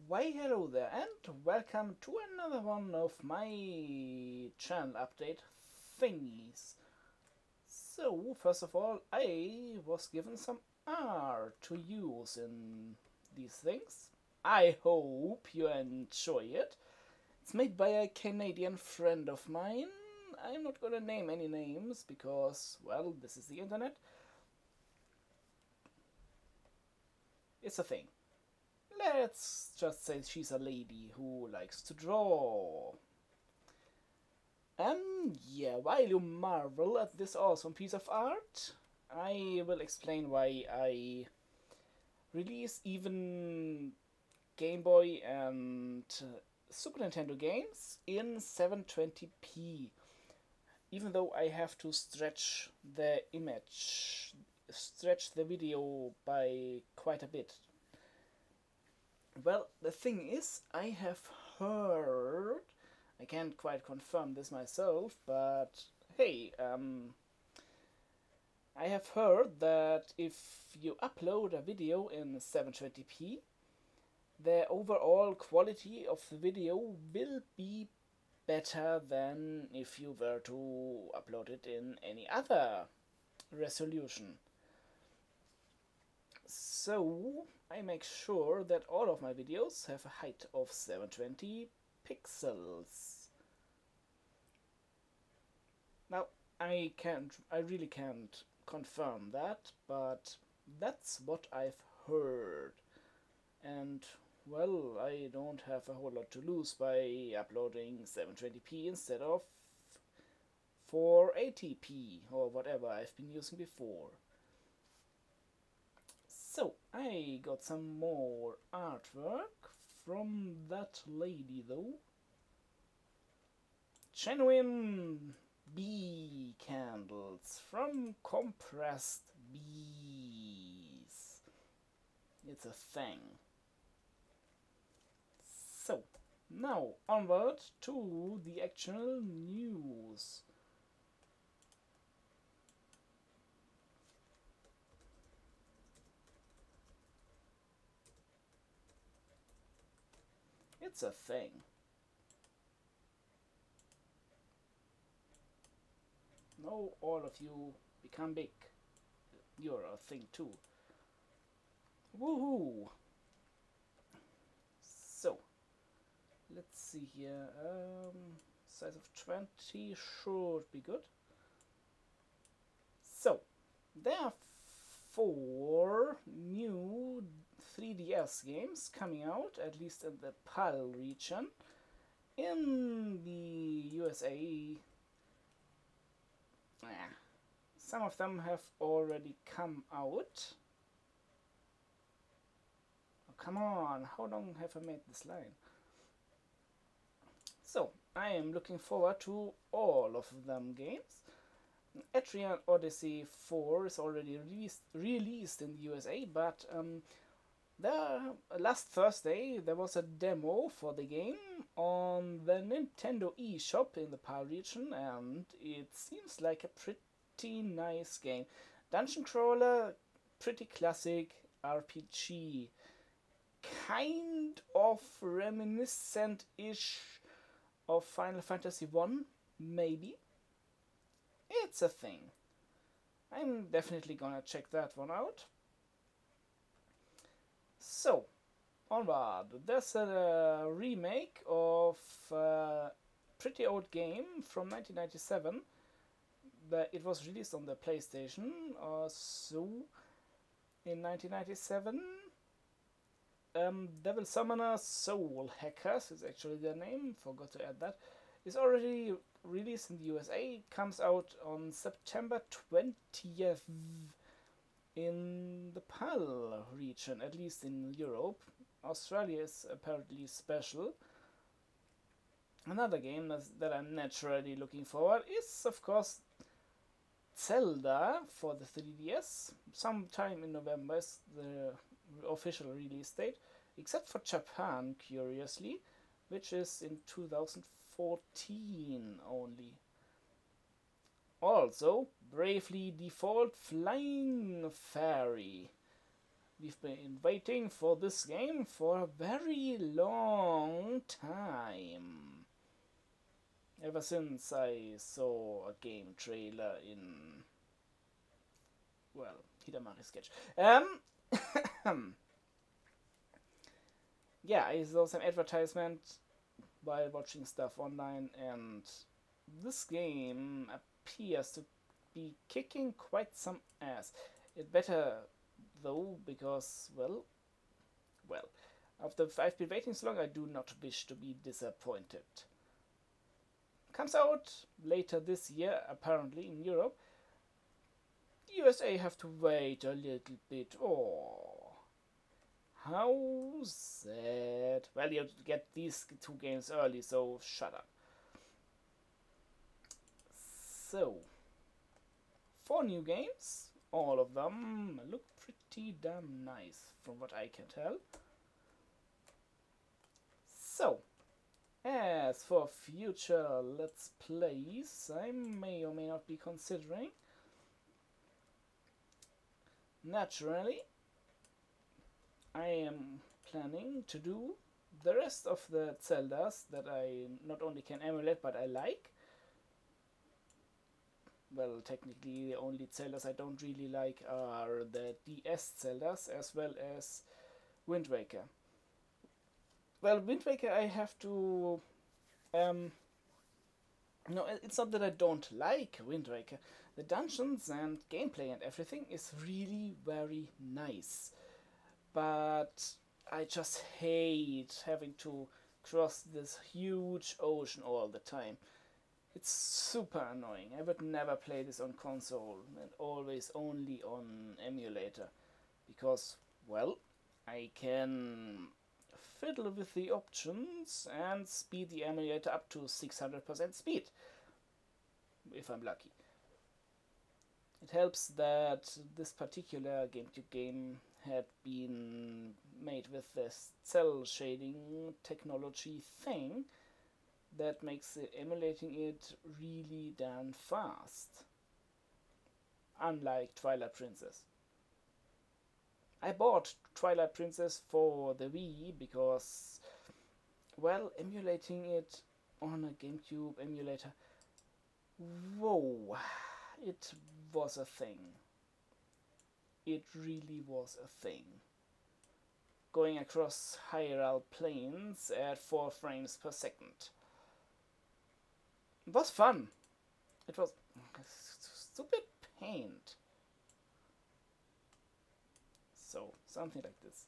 Why hello there and welcome to another one of my channel update thingies. So first of all, I was given some art to use in these things. I hope you enjoy it. It's made by a Canadian friend of mine. I'm not gonna name any names because, well, this is the internet. It's a thing. Let's just say she's a lady who likes to draw. And yeah, while you marvel at this awesome piece of art, I will explain why I release even Game Boy and Super Nintendo games in 720p. Even though I have to stretch the image, stretch the video by quite a bit. Well, the thing is, I have heard, I can't quite confirm this myself, but hey, I have heard that if you upload a video in 720p, the overall quality of the video will be better than if you were to upload it in any other resolution. So I make sure that all of my videos have a height of 720 pixels. Now I really can't confirm that, but that's what I've heard. And well, I don't have a whole lot to lose by uploading 720p instead of 480p or whatever I've been using before. So, I got some more artwork from that lady though. Genuine bee candles from compressed bees. It's a thing. So, now onward to the actual news. It's a thing. Now all of you become big. You're a thing too. Woohoo! So, let's see here. Size of 20 should be good. So, there are 4 new 3DS games coming out, at least in the PAL region. In the USA, some of them have already come out. Oh, come on, how long have I made this line? So, I am looking forward to all of them games. Etrian Odyssey IV is already released in the USA, but last Thursday there was a demo for the game on the Nintendo eShop in the PAL region, and it seems like a pretty nice game. Dungeon crawler, pretty classic RPG, kind of reminiscent-ish of Final Fantasy I, maybe. It's a thing. I'm definitely gonna check that one out. So, onward. There's a remake of a pretty old game from 1997. It was released on the PlayStation so in 1997. Devil Summoner Soul Hackers is actually their name, forgot to add that. Is already released in the USA, comes out on September 20th in the PAL region, at least in Europe. Australia is apparently special. Another game that I'm naturally looking forward is, of course, Zelda for the 3DS. Sometime in November is the official release date, except for Japan, curiously, which is in 2014 only. Also, Bravely Default Flying Fairy. We've been waiting for this game for a very long time. Ever since I saw a game trailer in, well, Hidamari Sketch. Yeah, I saw some advertisement while watching stuff online, and this game appears to be kicking quite some ass. It better though, because, well, after I've been waiting so long, I do not wish to be disappointed. Comes out later this year, apparently, in Europe. USA have to wait a little bit. Oh, how sad. Well, you get these two games early, so shut up. So, 4 new games. All of them look pretty damn nice, from what I can tell. So, as for future Let's Plays, I may or may not be considering. Naturally, I am planning to do the rest of the Zeldas that I not only can emulate, but I like. Well, technically the only Zeldas I don't really like are the DS Zeldas, as well as Wind Waker. Well, Wind Waker I have to... no, it's not that I don't like Wind Waker. The dungeons and gameplay and everything is really very nice. But I just hate having to cross this huge ocean all the time. It's super annoying. I would never play this on console and always only on emulator. Because, well, I can fiddle with the options and speed the emulator up to 600% speed. If I'm lucky. It helps that this particular GameCube game had been made with this cell shading technology thing that makes emulating it really damn fast. Unlike Twilight Princess. I bought Twilight Princess for the Wii because, well, emulating it on a GameCube emulator, whoa, it was a thing. It really was a thing. Going across higher planes at 4 frames per second. It was fun. It was stupid paint. So, something like this.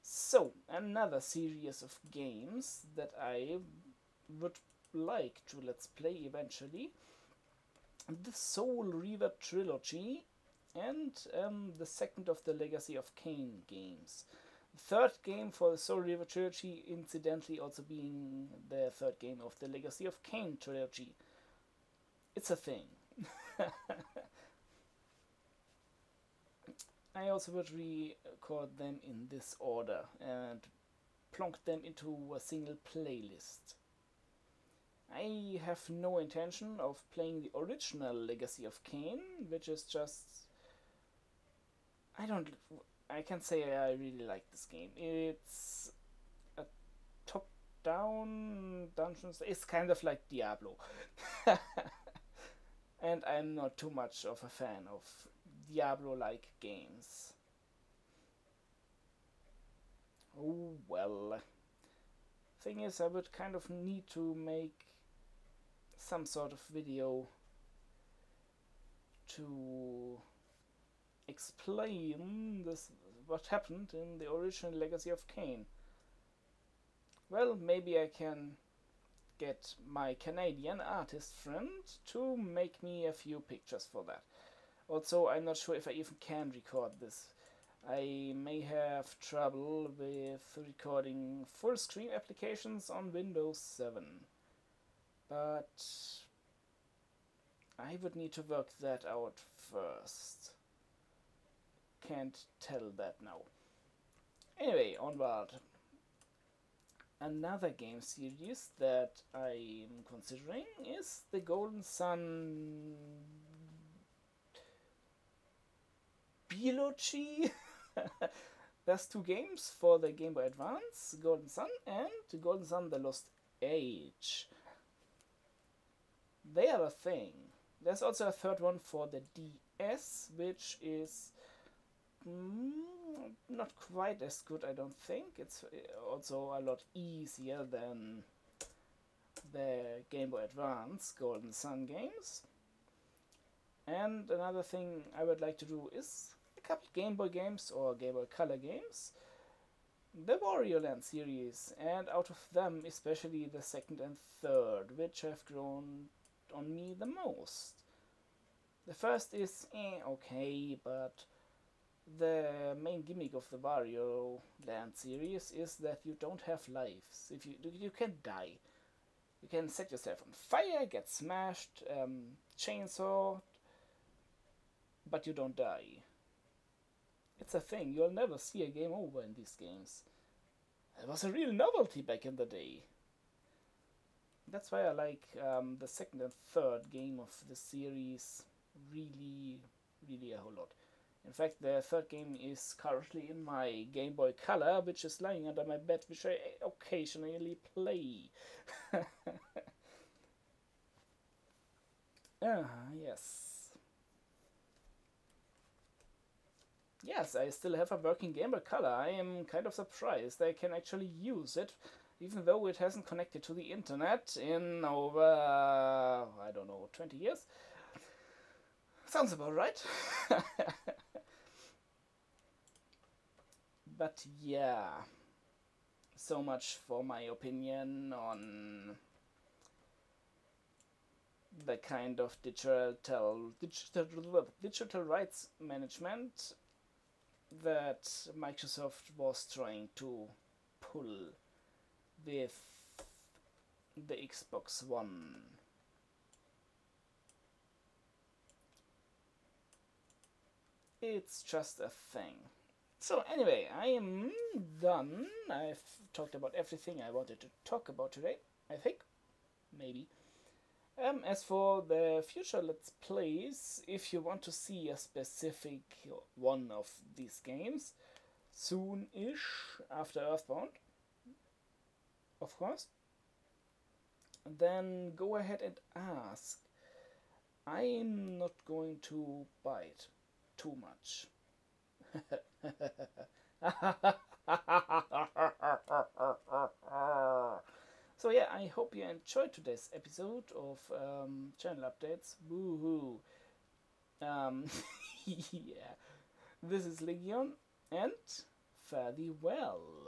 So, another series of games that I would like to Let's Play eventually. The Soul Reaver trilogy and the second of the Legacy of Kain games. The third game for the Soul Reaver trilogy, incidentally also being the third game of the Legacy of Kain trilogy. It's a thing. I also would record them in this order and plonk them into a single playlist. I have no intention of playing the original Legacy of Kain, which is just... I can say I really like this game. It's a top-down dungeons. It's kind of like Diablo. And I'm not too much of a fan of Diablo-like games. Oh well. Thing is, I would kind of need to make some sort of video to explain this, what happened in the original Legacy of Kain. Well, maybe I can get my Canadian artist friend to make me a few pictures for that. Also, I'm not sure if I even can record this. I may have trouble with recording full screen applications on Windows 7. But I would need to work that out first. Can't tell that now. Anyway, onward. Another game series that I'm considering is the Golden Sun Biology. There's 2 games for the Game Boy Advance, Golden Sun and Golden Sun The Lost Age. They are a thing. There's also a third one for the DS, which is not quite as good, I don't think. It's also a lot easier than the Game Boy Advance Golden Sun games. And another thing I would like to do is a couple Game Boy games or Game Boy Color games. The Wario Land series, and out of them especially the second and third, which have grown on me the most. The first is okay, but the main gimmick of the Wario Land series is that you don't have lives. If you can die. You can set yourself on fire, get smashed, chainsaw, but you don't die. It's a thing. You'll never see a game over in these games. It was a real novelty back in the day. That's why I like the second and third game of the series really, really a whole lot. In fact, the third game is currently in my Game Boy Color, which is lying under my bed, which I occasionally play. Yes. Yes, I still have a working Game Boy Color. I am kind of surprised I can actually use it, even though it hasn't connected to the internet in over, I don't know, 20 years. Sounds about right. But yeah, so much for my opinion on the kind of digital rights management that Microsoft was trying to pull with the Xbox One. It's just a thing. So anyway, I am done. I've talked about everything I wanted to talk about today, I think. Maybe. As for the future Let's Plays, if you want to see a specific one of these games, soon-ish, after Earthbound, of course, then go ahead and ask. I'm not going to bite too much. So yeah, I hope you enjoyed today's episode of Channel Updates. Woohoo! Yeah, this is Legion, and fare thee well.